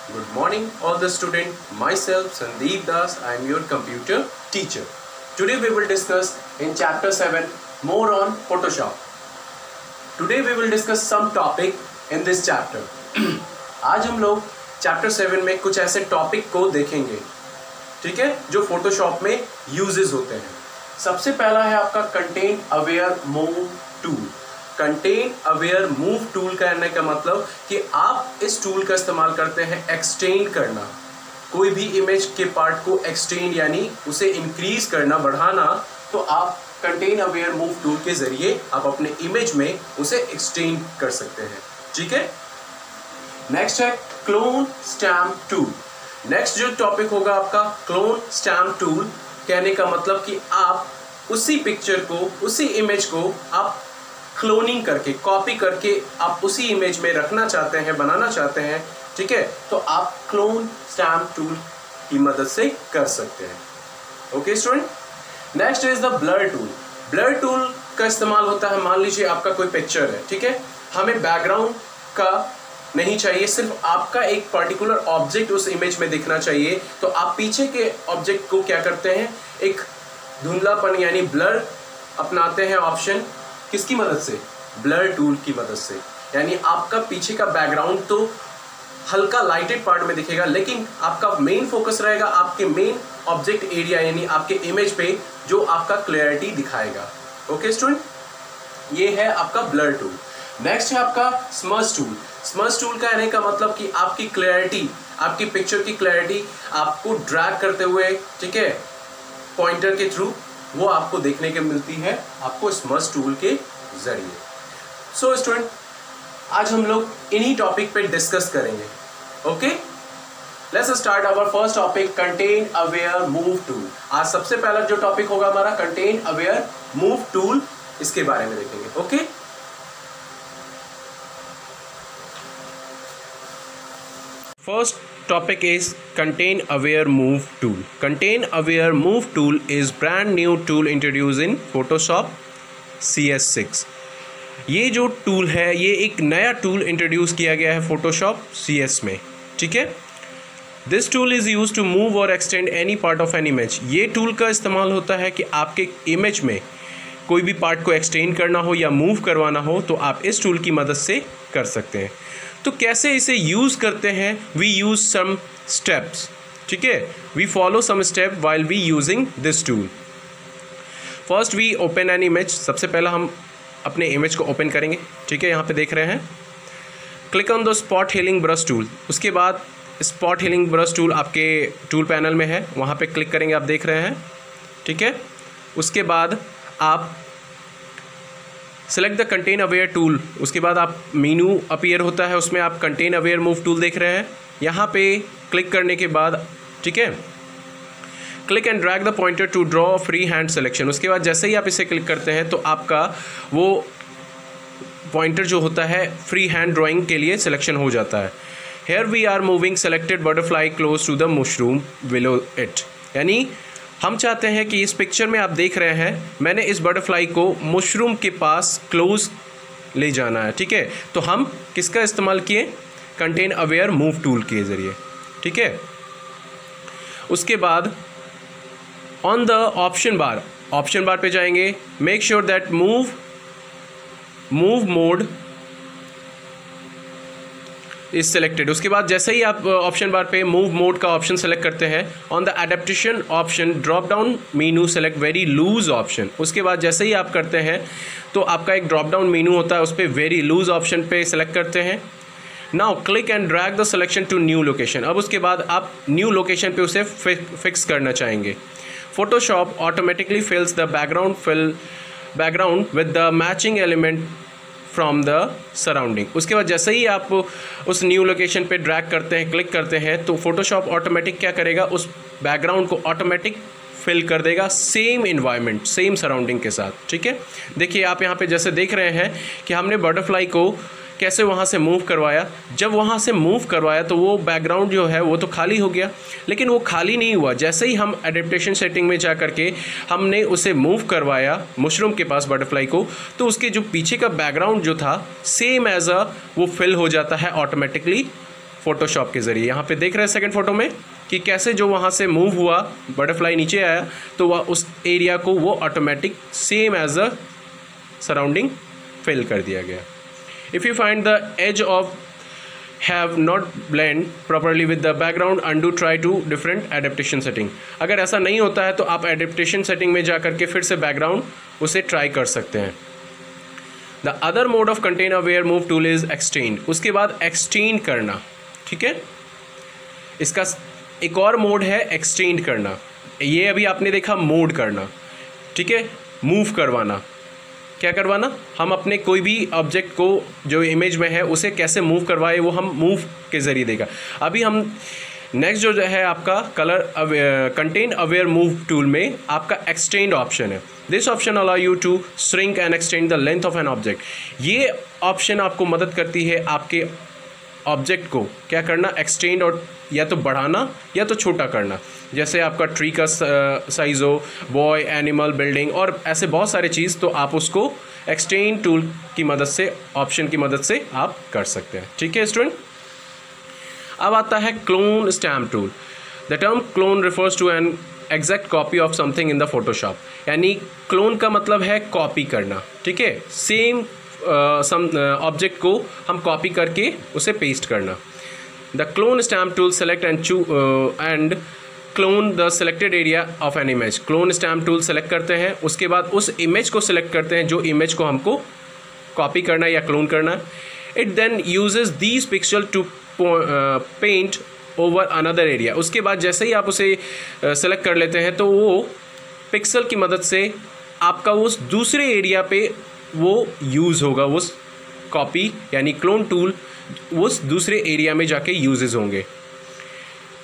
Good morning all the student. Myself Sandeep Das. I am your computer teacher. Today we will discuss in chapter 7 more on Photoshop. Today we will discuss some topic in this chapter. आज हम लोग chapter 7 में कुछ ऐसे topic को देखेंगे, ठीक है, जो फोटोशॉप में यूजेस होते हैं। सबसे पहला है आपका content aware move tool. Content aware move tool कहने का मतलब कि आप इस टूल का इस्तेमाल करते हैं एक्सटेंड करना, कोई भी इमेज के पार्ट को एक्सटेंड यानी उसे इंक्रीज करना, बढ़ाना, तो आप कंटेंट अवेयर मूव टूल के जरिए आप अपने इमेज में उसे एक्सटेंड कर सकते हैं, ठीक है। नेक्स्ट है क्लोन स्टैम्प टूल। नेक्स्ट जो टॉपिक होगा आपका क्लोन स्टैम्प टूल, कहने का मतलब कि आप उसी पिक्चर को, उसी इमेज को आप क्लोनिंग करके, कॉपी करके आप उसी इमेज में रखना चाहते हैं, बनाना चाहते हैं, ठीक है, तो आप क्लोन स्टैम्प टूल की मदद से कर सकते हैं। Okay student. Next is the blur tool. Blur tool का इस्तेमाल होता है, मान लीजिए आपका कोई पिक्चर है, ठीक है, हमें बैकग्राउंड का नहीं चाहिए, सिर्फ आपका एक पर्टिकुलर ऑब्जेक्ट उस इमेज में दिखना चाहिए, तो आप पीछे के ऑब्जेक्ट को क्या करते हैं, एक धुंधलापन यानी ब्लर अपनाते हैं ऑप्शन, किसकी मदद से, ब्लर टूल की मदद से। यानी आपका पीछे का बैकग्राउंड तो हल्का लाइटेड पार्ट में दिखेगा, लेकिन आपका मेन फोकस रहेगा आपके मेन ऑब्जेक्ट एरिया यानी आपके इमेज पे, जो आपका क्लैरिटी दिखाएगा। ओके स्टूडेंट, ये है आपका ब्लर टूल। नेक्स्ट है आपका स्मज टूल। स्मज टूल का कहने का मतलब कि आपकी क्लैरिटी, आपकी पिक्चर की क्लैरिटी आपको ड्रैग करते हुए, ठीक है, पॉइंटर के थ्रू वो आपको देखने के मिलती है आपको स्मज टूल के जरिए। सो स्टूडेंट, आज हम लोग इन्हीं टॉपिक पे डिस्कस करेंगे। Okay, let's start our first topic, content aware move tool. आज सबसे पहला जो टॉपिक होगा हमारा कंटेंट अवेयर मूव टूल, इसके बारे में देखेंगे। Okay, first topic is content aware move tool. Content aware move tool is brand new tool introduced in Photoshop CS6. ये जो टूल है ये एक नया टूल इंट्रोड्यूस किया गया है Photoshop CS में, ठीक है। This tool is use to move और extend any part of an image. ये टूल का इस्तेमाल होता है कि आपके इमेज में कोई भी पार्ट को एक्सटेंड करना हो या मूव करवाना हो, तो आप इस टूल की मदद से कर सकते हैं। तो कैसे इसे यूज़ करते हैं, वी यूज़ सम स्टेप्स, ठीक है, we follow some step while we using this tool. First we open an image. सबसे पहला हम अपने इमेज को ओपन करेंगे, ठीक है, यहाँ पे देख रहे हैं। Click on the spot healing brush tool. उसके बाद स्पॉट हीलिंग ब्रश टूल आपके टूल पैनल में है, वहाँ पे क्लिक करेंगे, आप देख रहे हैं, ठीक है। उसके बाद आप select the content aware tool. उसके बाद आप मेनू अपीयर होता है, उसमें आप कंटेंट अवेयर मूव टूल देख रहे हैं। यहाँ पे क्लिक करने के बाद, ठीक है, click and drag the pointer to draw free hand selection. उसके बाद जैसे ही आप इसे क्लिक करते हैं तो आपका वो पॉइंटर जो होता है फ्री हैंड ड्राइंग के लिए सिलेक्शन हो जाता है। Here we are moving selected butterfly close to the mushroom below it. यानी हम चाहते हैं कि इस पिक्चर में आप देख रहे हैं, मैंने इस बटरफ्लाई को मशरूम के पास क्लोज ले जाना है, ठीक है। तो हम किसका इस्तेमाल किए, कंटेंट अवेयर मूव टूल के ज़रिए, ठीक है। उसके बाद ऑन द ऑप्शन बार पे जाएंगे, make sure that move mode is selected. उसके बाद जैसे ही आप ऑप्शन बार पे मूव मोड का ऑप्शन सेलेक्ट करते हैं, on the adaptation option drop down menu select very loose option. उसके बाद जैसे ही आप करते हैं तो आपका एक ड्रॉप डाउन मेनू होता है, उस पर वेरी लूज ऑप्शन पे सेलेक्ट करते हैं। Now click and drag the selection to new location. अब उसके बाद आप न्यू लोकेशन पे उसे फिक्स करना चाहेंगे। Photoshop automatically फिल्स the background with the matching element from the surrounding. उसके बाद जैसे ही आप उस न्यू लोकेशन पे ड्रैग करते हैं, क्लिक करते हैं, तो फोटोशॉप ऑटोमेटिक क्या करेगा, उस बैकग्राउंड को ऑटोमेटिक फिल कर देगा सेम इन्वायरमेंट, सेम सराउंडिंग के साथ, ठीक है। देखिए आप यहाँ पे जैसे देख रहे हैं कि हमने बटरफ्लाई को कैसे वहाँ से मूव करवाया। जब वहाँ से मूव करवाया तो वो बैकग्राउंड जो है वो तो खाली हो गया, लेकिन वो खाली नहीं हुआ। जैसे ही हम एडेप्टेशन सेटिंग में जा करके हमने उसे मूव करवाया मशरूम के पास बटरफ्लाई को, तो उसके जो पीछे का बैकग्राउंड जो था सेम एज अ वो फिल हो जाता है ऑटोमेटिकली फोटोशॉप के ज़रिए। यहाँ पे देख रहे हैं सेकंड फोटो में कि कैसे जो वहाँ से मूव हुआ बटरफ्लाई नीचे आया तो वह उस एरिया को वो automatic same as a surrounding fill कर दिया गया। If you find the edge of have not blend properly with the background undo try to different adaptation setting. अगर ऐसा नहीं होता है तो आप एडेप्टेशन सेटिंग में जा करके फिर से बैकग्राउंड उसे ट्राई कर सकते हैं। The other mode of contain aware move tool is extend. उसके बाद एक्सटेंड करना, ठीक है, इसका एक और मोड है एक्सटेंड करना। ये अभी आपने देखा मोड करना, ठीक है, मूव करवाना। क्या करवाना, हम अपने कोई भी ऑब्जेक्ट को जो इमेज में है उसे कैसे मूव करवाए वो हम मूव के ज़रिए देगा। अभी हम नेक्स्ट जो है आपका colour content aware move tool में आपका एक्सटेंड ऑप्शन है। This option allow you to shrink and extend the length of an object. ये ऑप्शन आपको मदद करती है आपके ऑब्जेक्ट को क्या करना, एक्सटेंड और या तो बढ़ाना या तो छोटा करना। जैसे आपका ट्री का साइज़ हो, बॉय, एनिमल, बिल्डिंग और ऐसे बहुत सारे चीज़, तो आप उसको एक्सटेंड टूल की मदद से, ऑप्शन की मदद से आप कर सकते हैं। ठीक है स्टूडेंट, अब आता है clone stamp tool. The term clone refers to an exact copy of something in the Photoshop. यानी क्लोन का मतलब है कॉपी करना, ठीक है, सेम ऑब्जेक्ट को हम कॉपी करके उसे पेस्ट करना। The clone stamp tool select and clone the selected area of an image. Clone stamp tool select करते हैं, उसके बाद उस इमेज को सिलेक्ट करते हैं जो इमेज को हमको कॉपी करना है या क्लोन करना है। It then uses these pixel to paint over another area. उसके बाद जैसे ही आप उसे सेलेक्ट कर लेते हैं तो वो पिक्सल की मदद से आपका उस दूसरे एरिया पे वो यूज़ होगा, उस कॉपी यानी क्लोन टूल उस दूसरे एरिया में जाके यूजेस होंगे।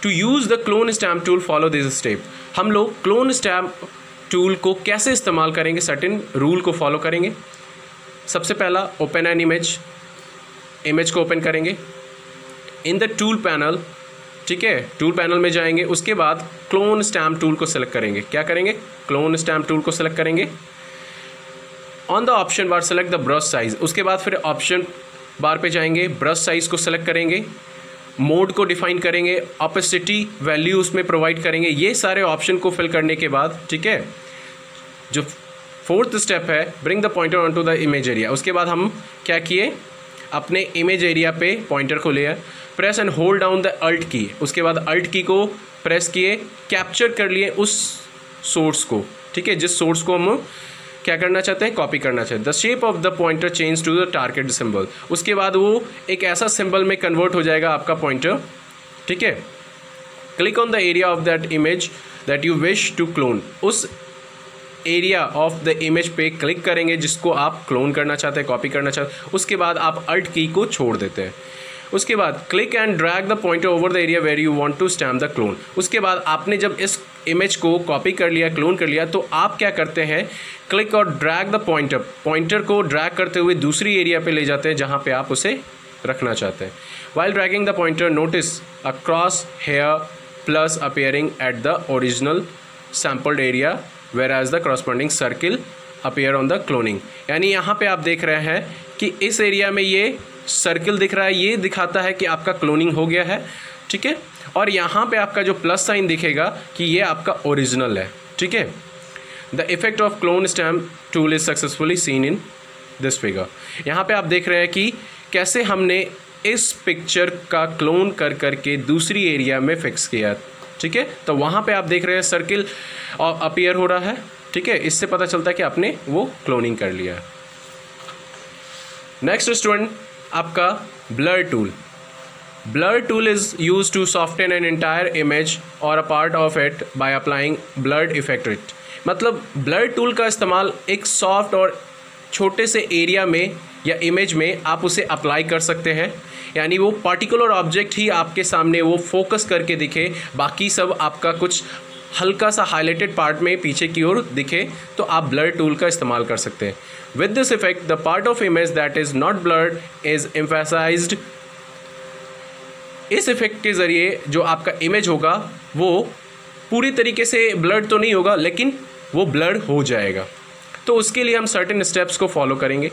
To use the clone stamp tool follow this step. हम लोग क्लोन स्टैम्प टूल को कैसे इस्तेमाल करेंगे, सर्टेन रूल को फॉलो करेंगे। सबसे पहला, ओपन एन इमेज को ओपन करेंगे इन द टूल पैनल, ठीक है, टूल पैनल में जाएंगे। उसके बाद क्लोन स्टैम्प टूल को सेलेक्ट करेंगे। क्या करेंगे, क्लोन स्टैम्प टूल को सेलेक्ट करेंगे। On the option bar select the brush size. उसके बाद फिर ऑप्शन बार पे जाएंगे, ब्रश साइज़ को सेलेक्ट करेंगे, मोड को डिफाइन करेंगे, ऑपेसिटी वैल्यू उसमें प्रोवाइड करेंगे। ये सारे ऑप्शन को फिल करने के बाद, ठीक है, जो फोर्थ स्टेप है, bring the pointer on to the image area. उसके बाद हम क्या किए, अपने इमेज एरिया पे पॉइंटर को लिया, press and hold down the alt key. उसके बाद अल्ट की को प्रेस किए, कैप्चर कर लिए उस सोर्स को, ठीक है, जिस सोर्स को हम क्या करना चाहते हैं, कॉपी करना चाहते हैं। The shape of the pointer change to the target symbol. उसके बाद वो एक ऐसा सिंबल में कन्वर्ट हो जाएगा आपका पॉइंटर, ठीक है। Click on the area of that image that you wish to clone. उस एरिया ऑफ द इमेज पे क्लिक करेंगे जिसको आप क्लोन करना चाहते हैं, कॉपी करना चाहते हैं। उसके बाद आप अल्ट की को छोड़ देते हैं। उसके बाद click and drag the pointer over the area where you want to stamp the clone. उसके बाद आपने जब इस इमेज को कॉपी कर लिया, क्लोन कर लिया, तो आप क्या करते हैं, क्लिक और ड्रैग द पॉइंटर को ड्रैग करते हुए दूसरी एरिया पे ले जाते हैं जहाँ पे आप उसे रखना चाहते हैं। While dragging the pointer notice a cross hair plus appearing at the original sampled area where as the corresponding circle appear on the cloning. यानी यहाँ पे आप देख रहे हैं कि इस एरिया में ये सर्किल दिख रहा है, ये दिखाता है कि आपका क्लोनिंग हो गया है, ठीक है। और यहाँ पे आपका जो प्लस साइन दिखेगा कि ये आपका ओरिजिनल है, ठीक है। The effect of clone stamp tool is successfully seen in this figure. यहाँ पे आप देख रहे हैं कि कैसे हमने इस पिक्चर का क्लोन कर करके दूसरी एरिया में फिक्स किया, ठीक है। तो वहाँ पे आप देख रहे हैं सर्किल अपीयर हो रहा है, ठीक है। इससे पता चलता है कि आपने वो क्लोनिंग कर लिया है। नेक्स्ट स्टूडेंट, आपका blur tool. Blur tool is use to soften an entire image और a part of it by applying blurred effect it. मतलब ब्लर टूल का इस्तेमाल एक सॉफ्ट और छोटे से एरिया में या इमेज में आप उसे अप्लाई कर सकते हैं। यानी वो पर्टिकुलर ऑब्जेक्ट ही आपके सामने वो फोकस करके दिखे, बाकी सब आपका कुछ हल्का सा हाईलाइटेड पार्ट में पीछे की ओर दिखे, तो आप ब्लर टूल का इस्तेमाल कर सकते हैं। With this effect the part of image that is not blurred is emphasised. इस इफेक्ट के ज़रिए जो आपका इमेज होगा वो पूरी तरीके से ब्लर्ड तो नहीं होगा, लेकिन वो ब्लर्ड हो जाएगा। तो उसके लिए हम सर्टेन स्टेप्स को फॉलो करेंगे।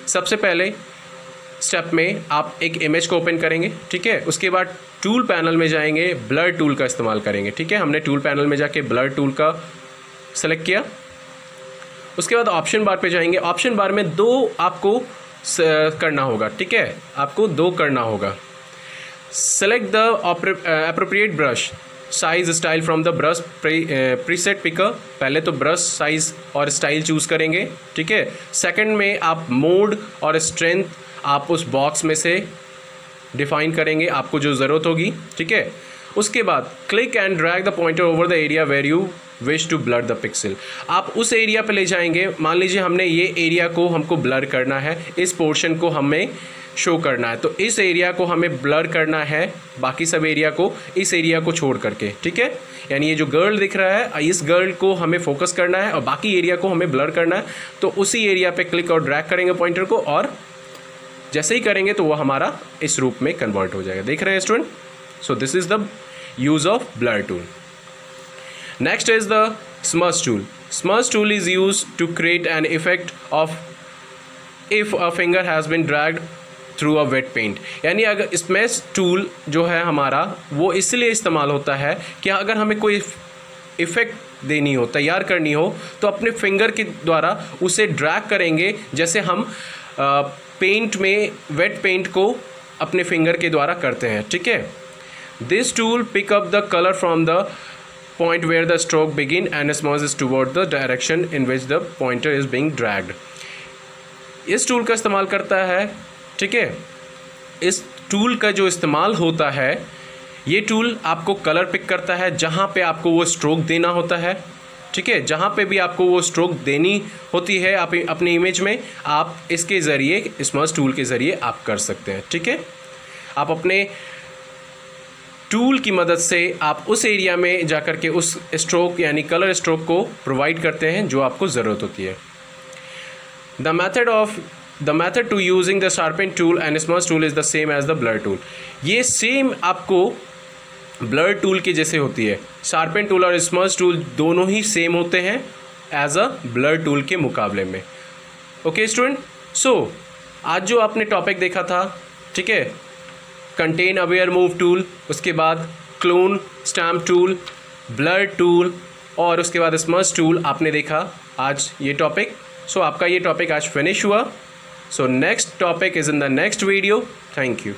सबसे पहले स्टेप में आप एक इमेज को ओपन करेंगे, ठीक है। उसके बाद टूल पैनल में जाएंगे, ब्लर टूल का इस्तेमाल करेंगे, ठीक है। हमने टूल पैनल में जाके ब्लर टूल का सेलेक्ट किया। उसके बाद ऑप्शन बार पे जाएंगे। ऑप्शन बार में दो आपको करना होगा, ठीक है, आपको दो करना होगा। Select the appropriate brush size style from the brush preset picker. पहले तो ब्रश साइज और स्टाइल चूज़ करेंगे, ठीक है। सेकंड में आप मोड और स्ट्रेंथ आप उस बॉक्स में से डिफाइन करेंगे, आपको जो ज़रूरत होगी, ठीक है। उसके बाद click and drag the pointer over the area where you wish to blur the pixel. आप उस एरिया पे ले जाएंगे। मान लीजिए हमने ये एरिया को हमको ब्लर करना है, इस पोर्शन को हमें शो करना है, तो इस एरिया को हमें ब्लर करना है, बाकी सब एरिया को, इस एरिया को छोड़ करके, ठीक है। यानी ये जो गर्ल दिख रहा है, इस गर्ल को हमें फोकस करना है और बाकी एरिया को हमें ब्लर करना है। तो उसी एरिया पे क्लिक और ड्रैग करेंगे पॉइंटर को, और जैसे ही करेंगे तो वो हमारा इस रूप में कन्वर्ट हो जाएगा। देख रहे हैं student? So this is the use of blur tool. Next is the smudge tool. Smudge tool is use to create an effect of if a finger has been dragged through a wet paint. यानी अगर smudge tool जो है हमारा, वो इसलिए इस्तेमाल होता है कि अगर हमें कोई इफेक्ट देनी हो, तैयार करनी हो, तो अपने फिंगर के द्वारा उसे ड्रैग करेंगे, जैसे हम पेंट में वेट पेंट को अपने फिंगर के द्वारा करते हैं, ठीक है। This tool pick up the colour from the point where the stroke begin and smudge is toward the direction in which the pointer is being dragged. इस टूल का इस्तेमाल करता है, ठीक है। इस टूल का जो इस्तेमाल होता है, ये टूल आपको कलर पिक करता है जहाँ पे आपको वो स्ट्रोक देना होता है, ठीक है। जहाँ पे भी आपको वो स्ट्रोक देनी होती है आप अपनी इमेज में, आप इसके ज़रिए, स्मज टूल के ज़रिए आप कर सकते हैं, ठीक है। आप अपने टूल की मदद से आप उस एरिया में जाकर के उस स्ट्रोक यानी कलर स्ट्रोक को प्रोवाइड करते हैं जो आपको ज़रूरत होती है। The method to using the sharpen tool and smudge tool is the same as the blur tool. ये सेम आपको ब्लर टूल की जैसे होती है। शार्पन टूल और स्मज टूल दोनों ही सेम होते हैं एज अ ब्लर टूल के मुकाबले में। ओके स्टूडेंट, सो आज जो आपने टॉपिक देखा था, ठीक है, कंटेन अवेयर मूव टूल, उसके बाद clone stamp tool, blur tool और उसके बाद स्मज टूल आपने देखा आज ये टॉपिक। सो आपका ये टॉपिक आज फिनिश हुआ। So next topic is in the next video. Thank you.